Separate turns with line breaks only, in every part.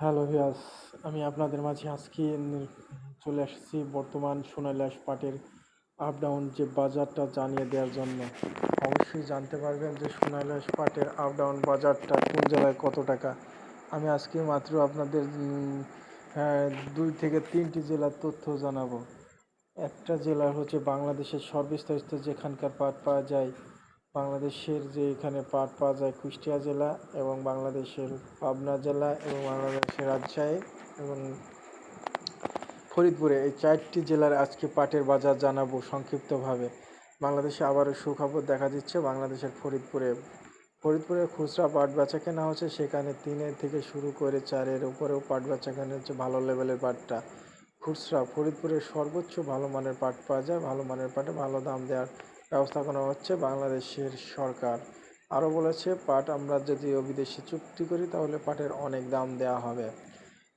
Hello viewers, আমি আপনাদের মাঝে আজকে চলে এসেছি বর্তমান সোনালী পাটের আপ ডাউন যে বাজারটা জানিয়ে দেওয়ার জন্য। অবশ্যই জানতে পারবেন যে সোনালী পাটের আপ ডাউন বাজারটা কোন জেলায় কত টাকা। আমি আজকে মাত্র আপনাদের 2 থেকে 3টি জেলার তথ্য জানাবো। একটা জেলা হচ্ছে বাংলাদেশের সর্বস্তরস্থ যেখানকার পাট পাওয়া যায়, বাংলাদেশের যে এখানে পাট পাওয়া যায় কুষ্টিয়া জেলা এবং বাংলাদেশের পাবনা জেলা এবং বাংলাদেশের রাজশাহী এবং ফরিদপুরে, এই 4টি জেলার আজকে পাটের বাজার জানাবো সংক্ষিপ্তভাবে। বাংলাদেশে আবারও সুখবর দেখা দিচ্ছে বাংলাদেশের ফরিদপুরে খুচরা পাট বেচা কেনা হচ্ছে, সেখানে 3 থেকে শুরু করে 4-এর উপরেও পাট বেচা কেনা হচ্ছে। ভালো লেভেলের পাটটা খুচরা ফরিদপুরের সর্বোচ্চ ভালো মানের পাট পাওয়া যায়। ভালো মানের পাটে ভালো দাম দেওয়ার ব্যবস্থা করা হচ্ছে বাংলাদেশের সরকার। আরও বলেছে পাট আমরা যদি বিদেশে চুক্তি করি তাহলে পাটের অনেক দাম দেওয়া হবে।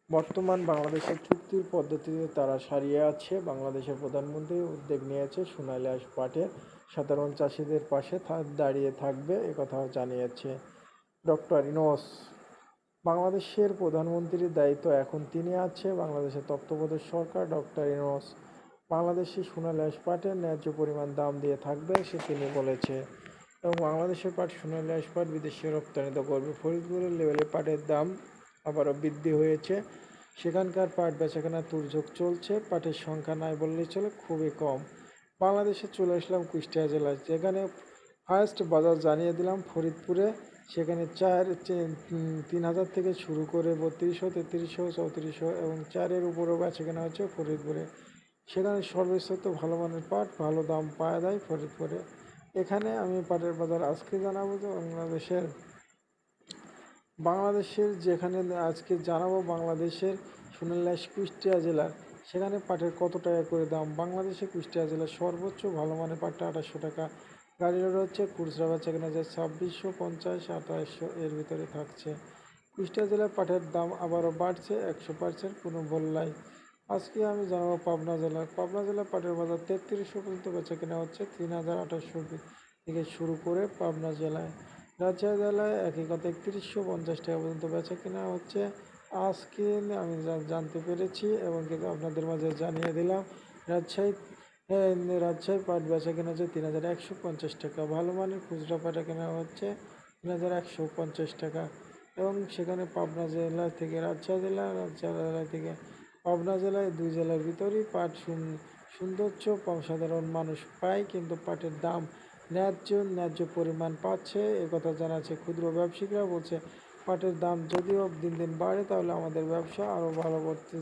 বর্তমান বাংলাদেশের চুক্তির পদ্ধতিতে তারা সারিয়ে আছে। বাংলাদেশের প্রধানমন্ত্রী উদ্যোগ নিয়েছে সোনালী পাটের সাধারণ চাষিদের পাশে দাঁড়িয়ে থাকবে, একথাও জানিয়েছে ডক্টর ইউনূস। বাংলাদেশের প্রধানমন্ত্রীর দায়িত্ব এখন তিনি আছে বাংলাদেশের তত্ত্বাবধায়ক সরকার ডক্টর ইউনূস। বাংলাদেশি সোনালী পাটের ন্যায্য পরিমাণ দাম দিয়ে থাকবে সে তিনি বলেছে, এবং বাংলাদেশের পাট সোনালী পাট বিদেশে রপ্তানিত করবে। ফরিদপুরের লেভেলে পাটের দাম আবারও বৃদ্ধি হয়েছে। সেখানকার পাট বেচাকেনার তোড়জোড় চলছে। পাটের সংখ্যা নাই বললেই চলে, খুবই কম। বাংলাদেশে চলে আসলাম কুষ্টিয়া জেলায়, যেখানে হায়েস্ট বাজার জানিয়ে দিলাম ফরিদপুরে। সেখানে 3,000 থেকে শুরু করে 3200, 3300, 3400 এবং 4-এর উপরেও বেচাকেনা হচ্ছে ফরিদপুরে। সেখানে সর্বস্তর ভালো মানের পাট ভালো দাম পাওয়া যায় ফরিদপুরে। এখানে আমি পাটের বাজার আজকে জানাবো যে বাংলাদেশের যেখানে আজকে জানাবো বাংলাদেশের সোনালী কুষ্টিয়া জেলার, সেখানে পাটের কত টাকা করে দাম। বাংলাদেশে কুষ্টিয়া জেলার সর্বোচ্চ ভালো মানের পাটটা 2800 টাকা, গাড়ি লোড হচ্ছে। খুচরা বেচা কেনা যায় 2650, 2700 এর ভিতরে থাকছে। কুষ্টিয়া জেলার পাটের দাম আবারও বাড়ছে 100%, কোনো বললাই। আজকে আমি জানাবো পাবনা জেলার পাটের বাজার 3300 পর্যন্ত বেচা কেনা হচ্ছে। 3800 থেকে শুরু করে পাবনা জেলায়। রাজশাহী জেলায় একই কথা 3150 টাকা পর্যন্ত বেচা কেনা হচ্ছে। আজকে আমি জানতে পেরেছি এবং কিন্তু আপনাদের মাঝে জানিয়ে দিলাম রাজশাহী পাট বেচা কেনা হচ্ছে 3150 টাকা। ভালো মানের খুচরা পাটা কেনা হচ্ছে 3150 টাকা। এবং সেখানে পাবনা জেলা থেকে রাজশাহী জেলা থেকে পাবনা জেলায়, 2 জেলার ভিতরেই পাট সৌন্দর্য সাধারণ মানুষ পায়, কিন্তু পাটের দাম ন্যায্য পরিমাণ পাচ্ছে, একথা জানাচ্ছে ক্ষুদ্র ব্যবসায়ীরা। বলছে পাটের দাম যদিও দিন দিন বাড়ে তাহলে আমাদের ব্যবসা আরও ভালো করতে